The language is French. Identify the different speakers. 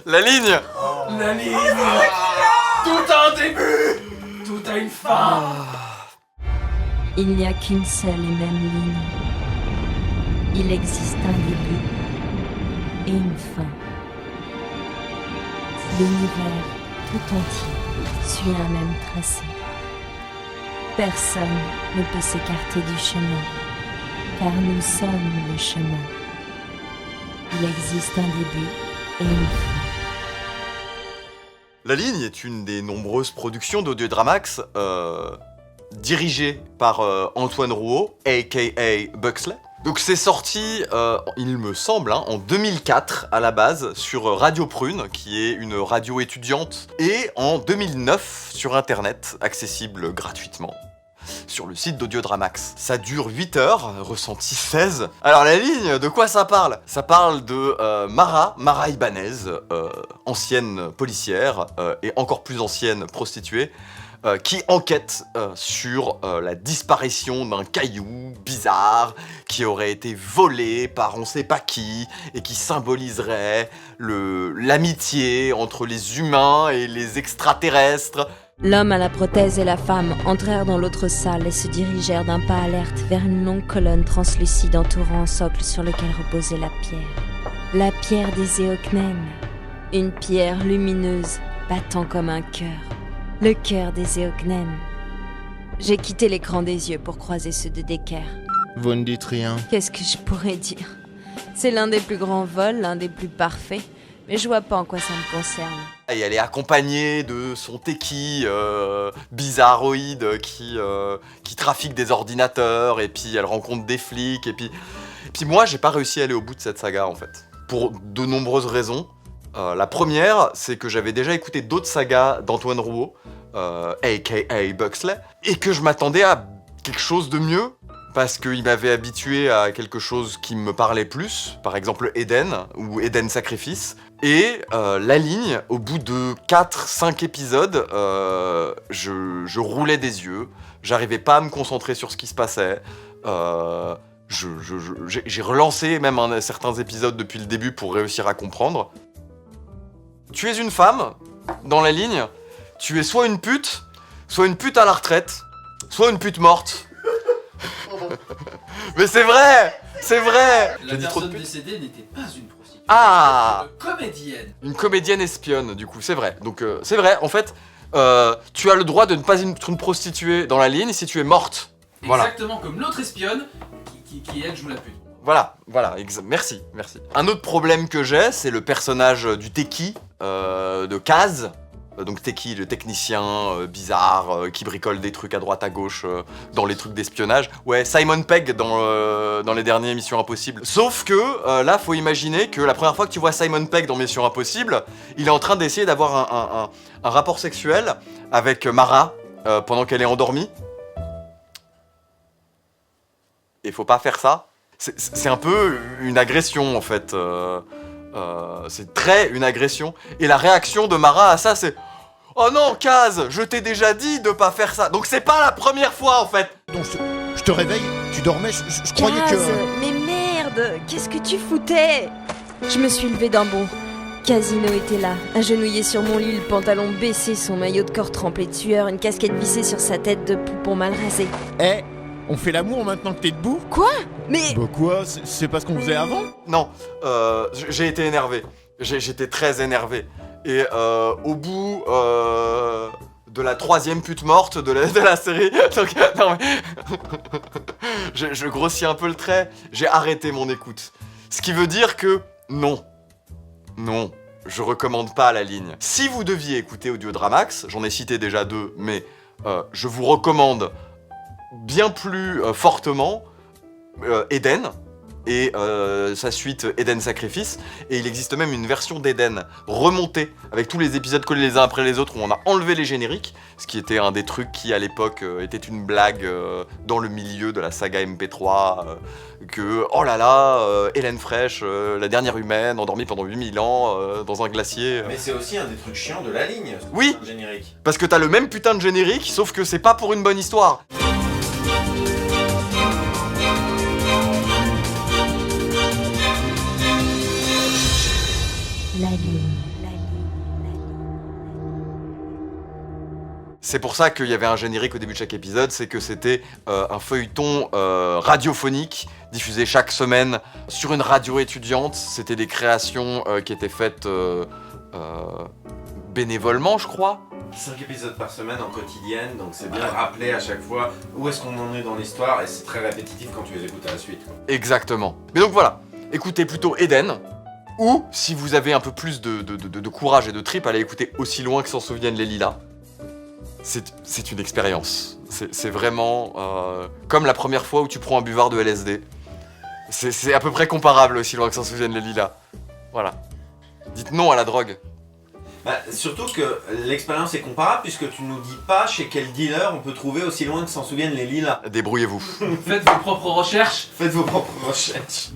Speaker 1: La ligne.
Speaker 2: La ligne. Tout a un début. Tout a une fin.
Speaker 3: Il n'y a qu'une seule et même ligne. Il existe un début et une fin. L'univers tout entier suit un même tracé. Personne ne peut s'écarter du chemin, car nous sommes le chemin. Il existe un début et une fin.
Speaker 1: La ligne est une des nombreuses productions d'Audiodramax dirigée par Antoine Rouault, a.k.a. Buxley. Donc c'est sorti, il me semble, en 2004 à la base sur Radio Prune, qui est une radio étudiante, et en 2009 sur internet, accessible gratuitement sur le site d'Audiodramax. Ça dure 8 heures, ressenti 16. Alors la ligne, de quoi ça parle? Ça parle de Mara Ibanez, ancienne policière et encore plus ancienne prostituée, qui enquête sur la disparition d'un caillou bizarre qui aurait été volé par on sait pas qui et qui symboliserait l'amitié entre les humains et les extraterrestres.
Speaker 3: L'homme à la prothèse et la femme entrèrent dans l'autre salle et se dirigèrent d'un pas alerte vers une longue colonne translucide entourant un socle sur lequel reposait la pierre. La pierre des Éocnènes. Une pierre lumineuse, battant comme un cœur. Le cœur des Éocnènes. J'ai quitté l'écran des yeux pour croiser ceux de Decker.
Speaker 4: Vous ne dites rien.
Speaker 3: Qu'est-ce que je pourrais dire? C'est l'un des plus grands vols, l'un des plus parfaits, mais je vois pas en quoi ça me concerne.
Speaker 1: Et elle est accompagnée de son techie bizarroïde qui trafique des ordinateurs, et puis elle rencontre des flics, et puis moi j'ai pas réussi à aller au bout de cette saga en fait. Pour de nombreuses raisons. La première, c'est que j'avais déjà écouté d'autres sagas d'Antoine Rouault, a.k.a. Buxley, et que je m'attendais à quelque chose de mieux, parce qu'il m'avait habitué à quelque chose qui me parlait plus, par exemple Eden, ou Eden Sacrifice, et la ligne, au bout de 4-5 épisodes, je roulais des yeux, j'arrivais pas à me concentrer sur ce qui se passait, j'ai relancé même certains épisodes depuis le début pour réussir à comprendre. Tu es une femme, dans la ligne, tu es soit une pute à la retraite, soit une pute morte. Mais c'est vrai.
Speaker 2: La personne décédée n'était pas une prostituée.
Speaker 1: Ah.
Speaker 2: Une comédienne.
Speaker 1: Une comédienne espionne, du coup, c'est vrai. Donc c'est vrai, en fait, tu as le droit de ne pas être une prostituée dans la ligne si tu es morte. Voilà.
Speaker 2: Exactement comme l'autre espionne qui elle joue la pute.
Speaker 1: Voilà, merci. Un autre problème que j'ai, c'est le personnage du techie, de Kaz. Donc Teki, le technicien bizarre qui bricole des trucs à droite à gauche dans les trucs d'espionnage. Ouais, Simon Pegg dans les dernières Missions Impossibles. Sauf que là, faut imaginer que la première fois que tu vois Simon Pegg dans Mission Impossible, il est en train d'essayer d'avoir un rapport sexuel avec Mara pendant qu'elle est endormie. Et faut pas faire ça. C'est un peu une agression en fait. C'est très une agression. Et la réaction de Mara à ça, c'est « Oh non, Kaz, je t'ai déjà dit de pas faire ça !» Donc c'est pas la première fois en fait.
Speaker 4: Donc je te réveille, tu dormais, je croyais
Speaker 3: Kaz,
Speaker 4: que...
Speaker 3: mais merde, qu'est-ce que tu foutais? Je me suis levée d'un bond. Casino était là, agenouillé sur mon lit, le pantalon baissé, son maillot de corps trempé de sueur, une casquette vissée sur sa tête de poupon mal rasé.
Speaker 4: Eh, on fait l'amour maintenant que t'es debout?
Speaker 3: Quoi? Mais...
Speaker 4: Bah quoi, c'est pas ce qu'on faisait avant?
Speaker 1: Non, j'ai été énervé. J'étais très énervé. Et au bout de la 3e pute morte de la série, donc, non mais je grossis un peu le trait, j'ai arrêté mon écoute. Ce qui veut dire que non, je recommande pas la ligne. Si vous deviez écouter Audiodramax, j'en ai cité déjà 2, mais je vous recommande bien plus fortement Eden et sa suite Eden Sacrifice, et il existe même une version d'Eden remontée avec tous les épisodes collés les uns après les autres où on a enlevé les génériques, ce qui était un des trucs qui à l'époque était une blague dans le milieu de la saga MP3, que oh là là, Hélène Fraîche, la dernière humaine endormie pendant 8000 ans dans un glacier.
Speaker 5: Mais c'est aussi un des trucs chiants de la ligne, ce
Speaker 1: oui,
Speaker 5: putain de générique.
Speaker 1: Parce que t'as le même putain de générique, sauf que c'est pas pour une bonne histoire.
Speaker 3: La ligne.
Speaker 1: C'est pour ça qu'il y avait un générique au début de chaque épisode, c'est que c'était un feuilleton radiophonique diffusé chaque semaine sur une radio étudiante. C'était des créations qui étaient faites bénévolement, je crois.
Speaker 5: 5 épisodes par semaine en quotidienne, donc c'est bien rappeler à chaque fois où est-ce qu'on en est dans l'histoire, et c'est très répétitif quand tu les écoutes à la suite, quoi.
Speaker 1: Exactement. Mais donc voilà, écoutez plutôt Eden, ou si vous avez un peu plus de courage et de tripes, allez écouter Aussi loin que s'en souviennent les lilas. C'est une expérience. C'est vraiment comme la première fois où tu prends un buvard de LSD. C'est à peu près comparable Aussi loin que s'en souviennent les lilas. Voilà. Dites non à la drogue.
Speaker 5: Bah, surtout que l'expérience est comparable puisque tu nous dis pas chez quel dealer on peut trouver Aussi loin que s'en souviennent les lilas.
Speaker 1: Débrouillez-vous.
Speaker 2: Faites vos propres recherches.
Speaker 5: Faites vos propres recherches.